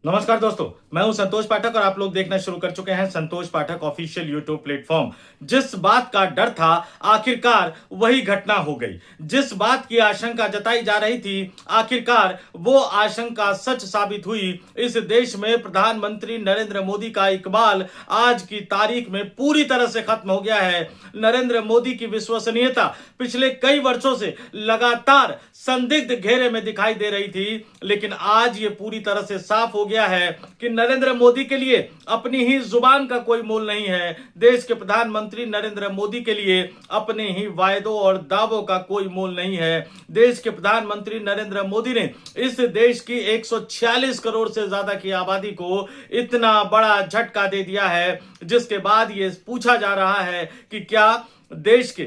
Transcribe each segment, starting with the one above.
नमस्कार दोस्तों, मैं हूं संतोष पाठक और आप लोग देखना शुरू कर चुके हैं संतोष पाठक ऑफिशियल यूट्यूब प्लेटफॉर्म। जिस बात का डर था आखिरकार वही घटना हो गई। जिस बात की आशंका जताई जा रही थी आखिरकार वो आशंका सच साबित हुई। इस देश में प्रधानमंत्री नरेंद्र मोदी का इकबाल आज की तारीख में पूरी तरह से खत्म हो गया है। नरेंद्र मोदी की विश्वसनीयता पिछले कई वर्षों से लगातार संदिग्ध घेरे में दिखाई दे रही थी, लेकिन आज ये पूरी तरह से साफ हो गया है कि नरेंद्र मोदी के लिए अपनी ही जुबान का कोई मोल नहीं है। देश के प्रधानमंत्री नरेंद्र मोदी के लिए अपने ही वायदों और दावों का कोई मोल नहीं है। देश के प्रधानमंत्री नरेंद्र मोदी ने इस देश की 146 करोड़ से ज्यादा की आबादी को इतना बड़ा झटका दे दिया है, जिसके बाद ये पूछा जा रहा है कि क्या देश के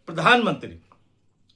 प्रधानमंत्री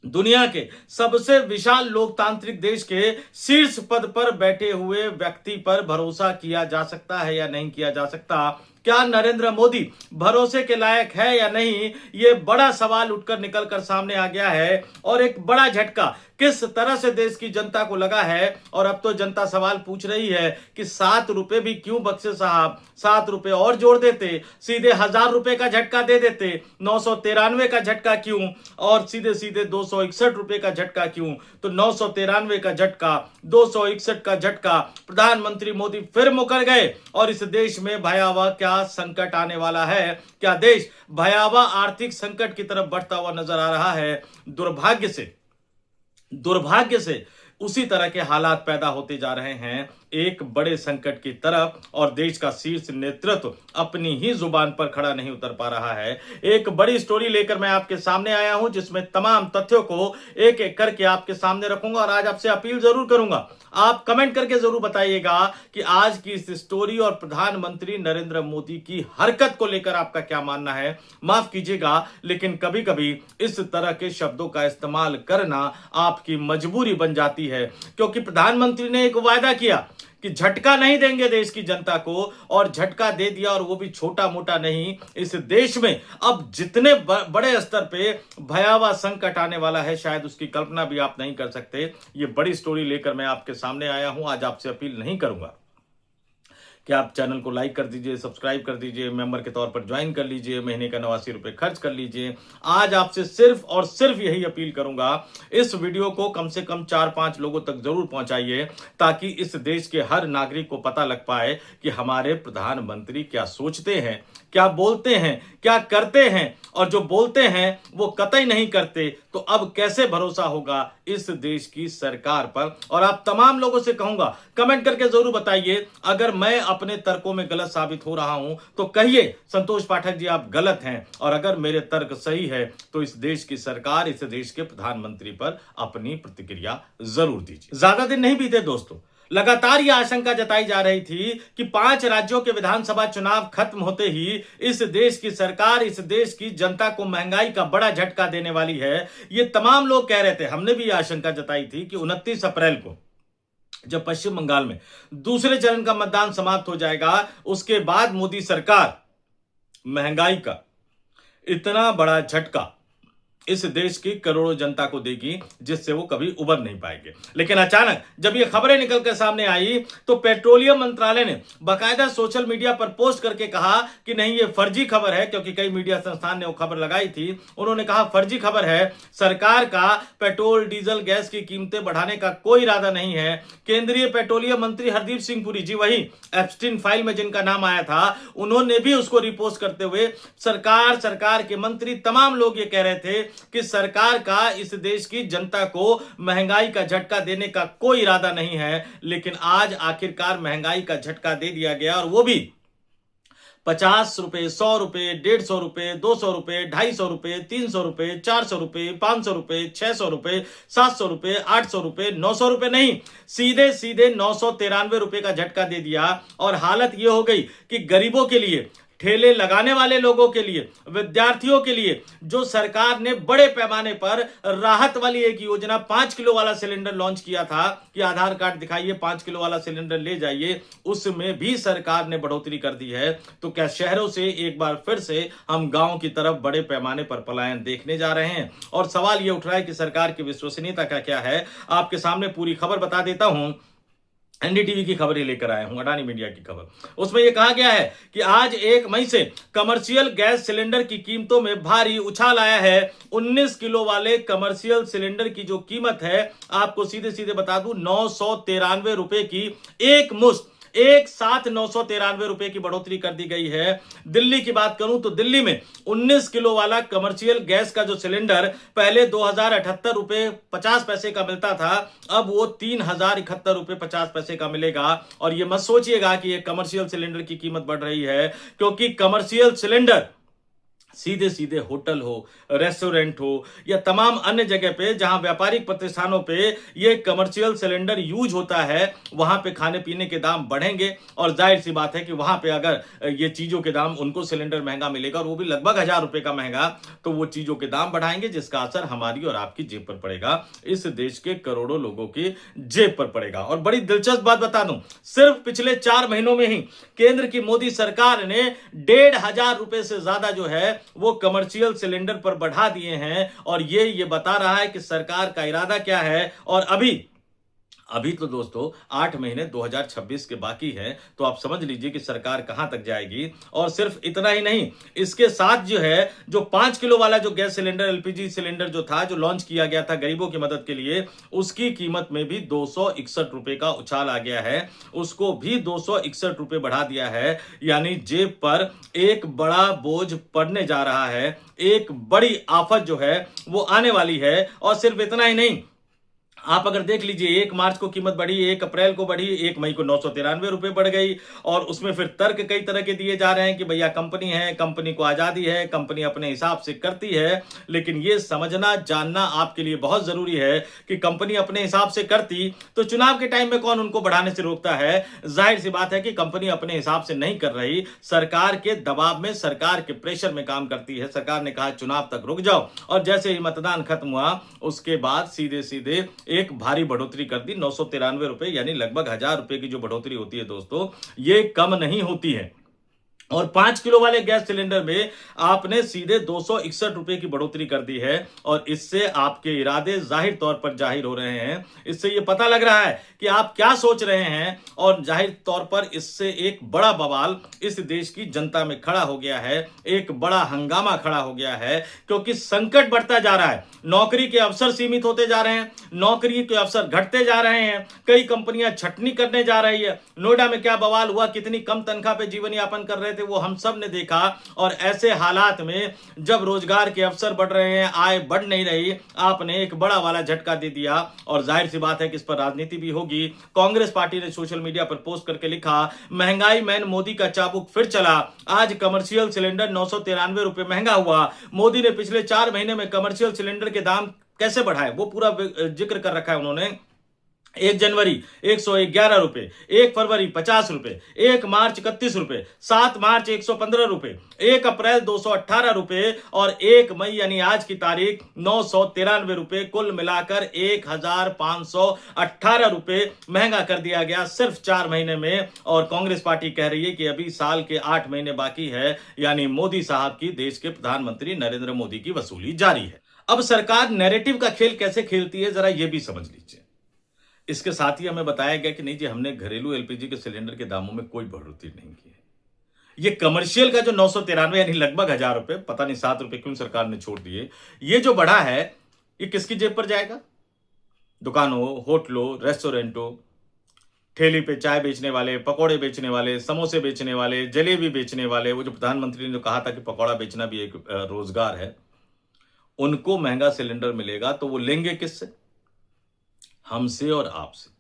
दुनिया के सबसे विशाल लोकतांत्रिक देश के शीर्ष पद पर बैठे हुए व्यक्ति पर भरोसा किया जा सकता है या नहीं किया जा सकता। क्या नरेंद्र मोदी भरोसे के लायक है या नहीं, ये बड़ा सवाल उठकर निकलकर सामने आ गया है। और एक बड़ा झटका किस तरह से देश की जनता को लगा है। और अब तो जनता सवाल पूछ रही है कि 7 रुपए भी क्यों बख्शे साहब, 7 रुपए और जोड़ देते, सीधे 1000 रुपए का झटका दे देते, 993 का झटका क्यों और सीधे सीधे 261 रुपए का झटका क्यों। तो 993 का झटका, 261 का झटका, प्रधानमंत्री मोदी फिर मुकर गए और इस देश में भयावह क्या संकट आने वाला है। क्या देश भयावह आर्थिक संकट की तरफ बढ़ता हुआ नजर आ रहा है। दुर्भाग्य से उसी तरह के हालात पैदा होते जा रहे हैं एक बड़े संकट की तरफ, और देश का शीर्ष नेतृत्व अपनी ही जुबान पर खड़ा नहीं उतर पा रहा है। एक बड़ी स्टोरी लेकर मैं आपके सामने आया हूं, जिसमें तमाम तथ्यों को एक एक करके आपके सामने रखूंगा। और आज आपसे अपील जरूर करूंगा, आप कमेंट करके जरूर बताइएगा कि आज की इस स्टोरी और प्रधानमंत्री नरेंद्र मोदी की हरकत को लेकर आपका क्या मानना है। माफ कीजिएगा, लेकिन कभी कभी इस तरह के शब्दों का इस्तेमाल करना आपकी मजबूरी बन जाती है, क्योंकि प्रधानमंत्री ने एक वायदा किया कि झटका नहीं देंगे देश की जनता को, और झटका दे दिया, और वो भी छोटा मोटा नहीं। इस देश में अब जितने बड़े स्तर पे भयावह संकट आने वाला है, शायद उसकी कल्पना भी आप नहीं कर सकते। ये बड़ी स्टोरी लेकर मैं आपके सामने आया हूं। आज आपसे अपील नहीं करूंगा कि आप चैनल को लाइक कर दीजिए, सब्सक्राइब कर दीजिए, मेंबर के तौर पर ज्वाइन कर लीजिए, महीने का 89 रुपए खर्च कर लीजिए। आज आपसे सिर्फ और सिर्फ यही अपील करूंगा, इस वीडियो को कम से कम 4-5 लोगों तक जरूर पहुंचाइए, ताकि इस देश के हर नागरिक को पता लग पाए कि हमारे प्रधानमंत्री क्या सोचते हैं, क्या बोलते हैं, क्या करते हैं। और जो बोलते हैं वो कतई नहीं करते, तो अब कैसे भरोसा होगा इस देश की सरकार पर। और आप तमाम लोगों से कहूंगा, कमेंट करके जरूर बताइए, अगर मैं अपने तर्कों में गलत साबित हो रहा हूं तो कहिए संतोष पाठक जी आप गलत हैं, और अगर मेरे तर्क सही है तो इस देश की सरकार, इस देश के प्रधानमंत्री पर अपनी प्रतिक्रिया जरूर दीजिए। ज्यादा दिन नहीं बीते दोस्तों, लगातार यह आशंका जताई जा रही थी कि 5 राज्यों के विधानसभा चुनाव खत्म होते ही इस देश की सरकार, इस देश की जनता को महंगाई का बड़ा झटका देने वाली है। ये तमाम लोग कह रहे थे, हमने भी यह आशंका जताई थी कि 29 अप्रैल को जब पश्चिम बंगाल में दूसरे चरण का मतदान समाप्त हो जाएगा, उसके बाद मोदी सरकार महंगाई का इतना बड़ा झटका इस देश की करोड़ों जनता को देगी, जिससे वो कभी उबर नहीं पाएंगे। लेकिन अचानक जब ये खबरें निकलकर सामने आई तो पेट्रोलियम मंत्रालय ने बाकायदा सोशल मीडिया पर पोस्ट करके कहा कि नहीं, ये फर्जी खबर है, क्योंकि कई मीडिया संस्थान ने वो खबर लगाई थी। उन्होंने कहा फर्जी खबर है, सरकार का पेट्रोल, डीजल, गैस की कीमतें बढ़ाने का कोई इरादा नहीं है। केंद्रीय पेट्रोलियम मंत्री हरदीप सिंह पुरी जी, वही एप्स्टीन फाइल में जिनका नाम आया था, उन्होंने भी उसको रिपोस्ट करते हुए सरकार के मंत्री, तमाम लोग ये कह रहे थे कि सरकार का इस देश की जनता को महंगाई का झटका देने का कोई इरादा नहीं है। लेकिन आज आखिरकार महंगाई का झटका दे दिया गया, और वो भी 50 रुपए, 100 रुपए, 150 रुपए, 200 रुपए, 250 रुपए, 300 रुपए, 400 रुपए, 500 रुपए, 600 रुपए, 700 रुपए, 800 रुपए, 900 रुपए नहीं, सीधे सीधे 993 रुपए का झटका दे दिया। और हालत यह हो गई कि गरीबों के लिए, ठेले लगाने वाले लोगों के लिए, विद्यार्थियों के लिए, जो सरकार ने बड़े पैमाने पर राहत वाली एक योजना 5 किलो वाला सिलेंडर लॉन्च किया था कि आधार कार्ड दिखाइए 5 किलो वाला सिलेंडर ले जाइए, उसमें भी सरकार ने बढ़ोतरी कर दी है। तो क्या शहरों से एक बार फिर से हम गांव की तरफ बड़े पैमाने पर पलायन देखने जा रहे हैं। और सवाल यह उठ रहा है कि सरकार की विश्वसनीयता का क्या है। आपके सामने पूरी खबर बता देता हूं एनडीटीवी की खबर ही लेकर आया हूं, अडानी मीडिया की खबर। उसमें यह कहा गया है कि आज 1 मई से कमर्शियल गैस सिलेंडर की कीमतों में भारी उछाल आया है। 19 किलो वाले कमर्शियल सिलेंडर की जो कीमत है, आपको सीधे सीधे बता दूं, 993 रुपए की एक मुश्त एक साथ 993 रुपए की बढ़ोतरी कर दी गई है। दिल्ली की बात करूं तो दिल्ली में 19 किलो वाला कमर्शियल गैस का जो सिलेंडर पहले 2078 रुपए 50 पैसे का मिलता था, अब वो 3071 रुपए 50 पैसे का मिलेगा। और ये मत सोचिएगा कि ये कमर्शियल सिलेंडर की कीमत बढ़ रही है, क्योंकि कमर्शियल सिलेंडर सीधे सीधे होटल हो, रेस्टोरेंट हो या तमाम अन्य जगह पे जहां व्यापारिक प्रतिष्ठानों पे ये कमर्शियल सिलेंडर यूज होता है, वहां पे खाने पीने के दाम बढ़ेंगे। और जाहिर सी बात है कि वहां पे अगर ये चीजों के दाम, उनको सिलेंडर महंगा मिलेगा और वो भी लगभग 1000 रुपए का महंगा, तो वो चीजों के दाम बढ़ाएंगे, जिसका असर हमारी और आपकी जेब पर पड़ेगा, इस देश के करोड़ों लोगों की जेब पर पड़ेगा। और बड़ी दिलचस्प बात बता दूं, सिर्फ पिछले 4 महीनों में ही केंद्र की मोदी सरकार ने 1500 रुपए से ज्यादा जो है वो कमर्शियल सिलेंडर पर बढ़ा दिए हैं। और ये बता रहा है कि सरकार का इरादा क्या है। और अभी तो दोस्तों 8 महीने 2026 के बाकी हैं, तो आप समझ लीजिए कि सरकार कहां तक जाएगी। और सिर्फ इतना ही नहीं, इसके साथ जो है, जो 5 किलो वाला जो गैस सिलेंडर, एलपीजी सिलेंडर जो था, जो लॉन्च किया गया था गरीबों की मदद के लिए, उसकी कीमत में भी 261 रुपए का उछाल आ गया है। उसको भी 261 रुपए बढ़ा दिया है। यानी जेब पर एक बड़ा बोझ पड़ने जा रहा है, एक बड़ी आफत जो है वो आने वाली है। और सिर्फ इतना ही नहीं, आप अगर देख लीजिए, 1 मार्च को कीमत बढ़ी, 1 अप्रैल को बढ़ी, 1 मई को 993 रुपए बढ़ गई। और उसमें फिर तर्क कई तरह के दिए जा रहे हैं कि भैया कंपनी है, कंपनी को आजादी है, कंपनी अपने हिसाब से करती है। लेकिन यह समझना जानना आपके लिए बहुत जरूरी है कि कंपनी अपने हिसाब से करती तो चुनाव के टाइम में कौन उनको बढ़ाने से रोकता है। जाहिर सी बात है कि कंपनी अपने हिसाब से नहीं कर रही, सरकार के दबाव में, सरकार के प्रेशर में काम करती है। सरकार ने कहा चुनाव तक रुक जाओ, और जैसे ही मतदान खत्म हुआ उसके बाद सीधे सीधे एक भारी बढ़ोतरी कर दी, 993 रुपए, यानी लगभग 1000 रुपए की जो बढ़ोतरी होती है दोस्तों, ये कम नहीं होती है। और 5 किलो वाले गैस सिलेंडर में आपने सीधे 261 रुपए की बढ़ोतरी कर दी है। और इससे आपके इरादे जाहिर तौर पर जाहिर हो रहे हैं। इससे यह पता लग रहा है कि आप क्या सोच रहे हैं। और जाहिर तौर पर इससे एक बड़ा बवाल इस देश की जनता में खड़ा हो गया है, एक बड़ा हंगामा खड़ा हो गया है, क्योंकि संकट बढ़ता जा रहा है। नौकरी के अवसर सीमित होते जा रहे हैं, नौकरी के अवसर घटते जा रहे हैं, कई कंपनियां छटनी करने जा रही है। नोएडा में क्या बवाल हुआ, कितनी कम तनख्वाह पे जीवन यापन कर रहे थे, वो हम सब ने देखा। और ऐसे हालात में जब रोजगार के अवसर बढ़ रहे हैं, आय बढ़ नहीं रही, आपने एक बड़ा वाला झटका दे दिया। और जाहिर सी बात है कि इस पर राजनीति भी होगी। कांग्रेस पार्टी ने सोशल मीडिया पर पोस्ट करके लिखा, महंगाई मैन मोदी का चाबुक फिर चला, आज कमर्शियल सिलेंडर 993 रुपए महंगा हुआ। मोदी ने पिछले 4 महीने में कमर्शियल सिलेंडर के दाम कैसे बढ़ाए, वो पूरा जिक्र कर रखा है उन्होंने। 1 जनवरी 111 रुपए, 1 फरवरी 50 रुपए, 1 मार्च 31 रुपए, 7 मार्च 115 रुपए, 1 अप्रैल 218 रुपए और 1 मई यानी आज की तारीख 993 रुपए, कुल मिलाकर 1518 रुपए महंगा कर दिया गया सिर्फ 4 महीने में। और कांग्रेस पार्टी कह रही है कि अभी साल के 8 महीने बाकी है, यानी मोदी साहब की, देश के प्रधानमंत्री नरेंद्र मोदी की वसूली जारी है। अब सरकार नैरेटिव का खेल कैसे खेलती है, जरा यह भी समझ लीजिए। इसके साथ ही हमें बताया गया कि नहीं जी, हमने घरेलू एलपीजी के सिलेंडर के दामों में कोई बढ़ोतरी नहीं की है। ये कमर्शियल का जो 993 यानी लगभग 1000 रुपए, पता नहीं 7 रुपए क्यों सरकार ने छोड़ दिए, ये जो बढ़ा है, ये किसकी जेब पर जाएगा? दुकानों, होटलों, रेस्टोरेंटों, ठेली पे चाय बेचने वाले, पकौड़े बेचने वाले, समोसे बेचने वाले, जलेबी बेचने वाले। वो जो प्रधानमंत्री ने जो कहा था कि पकौड़ा बेचना भी एक रोजगार है, उनको महंगा सिलेंडर मिलेगा तो वो लेंगे किससे? हमसे और आपसे।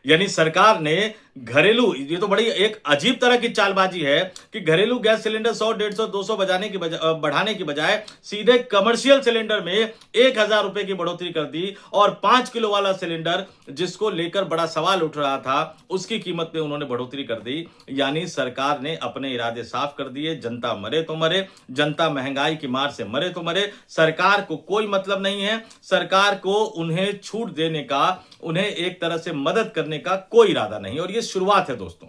यानी सरकार ने घरेलू, ये तो बड़ी एक अजीब तरह की चालबाजी है कि घरेलू गैस सिलेंडर 100, 150, 200 बढ़ाने की बजाय सीधे कमर्शियल सिलेंडर में 1000 रुपए की बढ़ोतरी कर दी। और 5 किलो वाला सिलेंडर, जिसको लेकर बड़ा सवाल उठ रहा था, उसकी कीमत में उन्होंने बढ़ोतरी कर दी। यानी सरकार ने अपने इरादे साफ कर दिए। जनता मरे तो मरे, जनता महंगाई की मार से मरे तो मरे, सरकार को कोई मतलब नहीं है। सरकार को उन्हें छूट देने का, उन्हें एक तरह से मदद करने का कोई इरादा नहीं। और ये शुरुआत है दोस्तों।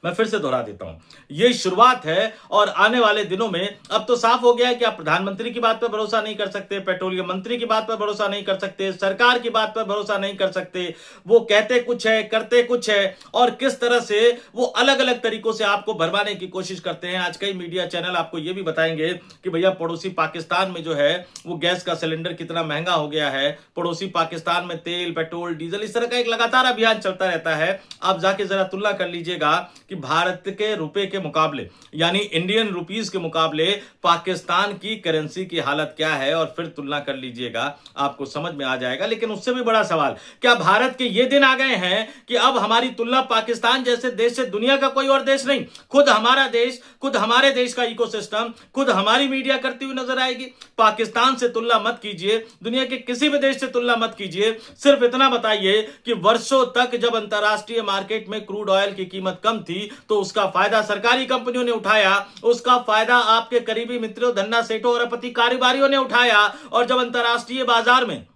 मैं फिर से दोहरा देता हूं, ये शुरुआत है और आने वाले दिनों में अब तो साफ हो गया है कि आप प्रधानमंत्री की बात पर भरोसा नहीं कर सकते, पेट्रोलियम मंत्री की बात पर भरोसा नहीं कर सकते, सरकार की बात पर भरोसा नहीं कर सकते। वो कहते कुछ है, करते कुछ है, और किस तरह से वो अलग अलग तरीकों से आपको भरमाने की कोशिश करते हैं। आज कई मीडिया चैनल आपको यह भी बताएंगे कि भैया पड़ोसी पाकिस्तान में जो है वो गैस का सिलेंडर कितना महंगा हो गया है, पड़ोसी पाकिस्तान में तेल, पेट्रोल, डीजल, इस तरह का एक लगातार अभियान चलता रहता है। आप जाके जरा तुलना कर लीजिएगा कि भारत के रुपए के मुकाबले, यानी इंडियन रुपीस के मुकाबले पाकिस्तान की करेंसी की हालत क्या है, और फिर तुलना कर लीजिएगा, आपको समझ में आ जाएगा। लेकिन उससे भी बड़ा सवाल, क्या भारत के ये दिन आ गए हैं कि अब हमारी तुलना पाकिस्तान जैसे देश से दुनिया का कोई और देश नहीं, खुद हमारा देश, खुद हमारे देश का इकोसिस्टम, खुद हमारी मीडिया करती हुई नजर आएगी। पाकिस्तान से तुलना मत कीजिए, दुनिया के किसी भी देश से तुलना मत कीजिए, सिर्फ इतना बताइए कि वर्षों तक जब अंतरराष्ट्रीय मार्केट में क्रूड ऑयल की कीमत कम थी तो उसका फायदा सरकारी कंपनियों ने उठाया, उसका फायदा आपके करीबी मित्रों, धन्ना सेठों और अपति कारोबारियों ने उठाया। और जब अंतरराष्ट्रीय बाजार में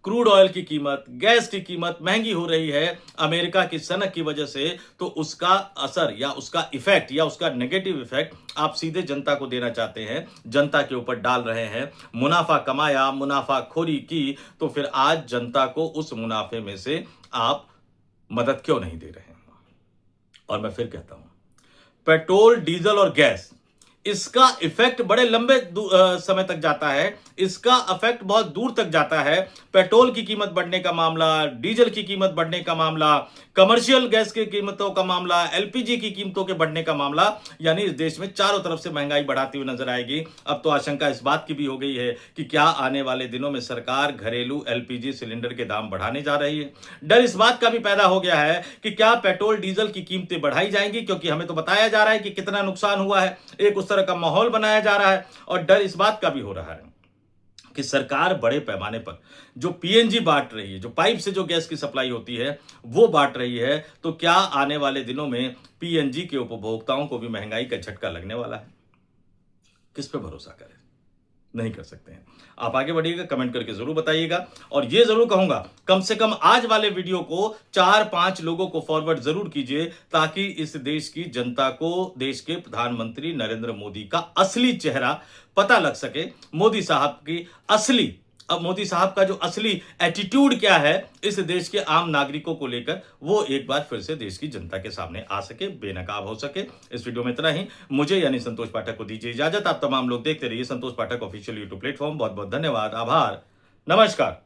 क्रूड ऑयल की कीमत, गैस की कीमत महंगी हो रही है अमेरिका की सनक की वजह से, तो उसका असर या उसका इफेक्ट या उसका नेगेटिव इफेक्ट आप सीधे जनता को देना चाहते हैं, जनता के ऊपर डाल रहे हैं। मुनाफा कमाया, मुनाफाखोरी की, तो फिर आज जनता को उस मुनाफे में से आप मदद क्यों नहीं दे रहे हैं? और मैं फिर कहता हूं, पेट्रोल, डीजल और गैस, इसका इफेक्ट बड़े लंबे समय तक जाता है, इसका इफेक्ट बहुत दूर तक जाता है। पेट्रोल की कीमत बढ़ने का मामला, डीजल की कीमत बढ़ने का मामला, कमर्शियल गैस की कीमतों का मामला, एलपीजी की कीमतों के बढ़ने का मामला, यानी इस देश में चारों तरफ से महंगाई बढ़ाती हुई नजर आएगी। अब तो आशंका इस बात की भी हो गई है कि क्या आने वाले दिनों में सरकार घरेलू एलपीजी सिलेंडर के दाम बढ़ाने जा रही है। डर इस बात का भी पैदा हो गया है कि क्या पेट्रोल डीजल की कीमतें बढ़ाई जाएंगी, क्योंकि हमें तो बताया जा रहा है कि कितना नुकसान हुआ है, एक उस तरह का माहौल बनाया जा रहा है। और डर इस बात का भी हो रहा है कि सरकार बड़े पैमाने पर जो पीएनजी बांट रही है, जो पाइप से जो गैस की सप्लाई होती है वो बांट रही है, तो क्या आने वाले दिनों में पीएनजी के उपभोक्ताओं को भी महंगाई का झटका लगने वाला है? किस पे भरोसा करें? नहीं कर सकते हैं। आप आगे बढ़िएगा, कमेंट करके जरूर बताइएगा। और ये जरूर कहूंगा, कम से कम आज वाले वीडियो को 4-5 लोगों को फॉरवर्ड जरूर कीजिए, ताकि इस देश की जनता को देश के प्रधानमंत्री नरेंद्र मोदी का असली चेहरा पता लग सके। मोदी साहब की असली, अब मोदी साहब का जो असली एटीट्यूड क्या है इस देश के आम नागरिकों को लेकर, वो एक बार फिर से देश की जनता के सामने आ सके, बेनकाब हो सके। इस वीडियो में इतना ही। मुझे यानी संतोष पाठक को दीजिए इजाजत। आप तमाम लोग देखते रहिए संतोष पाठक ऑफिशियल यूट्यूब प्लेटफॉर्म। बहुत बहुत धन्यवाद, आभार, नमस्कार।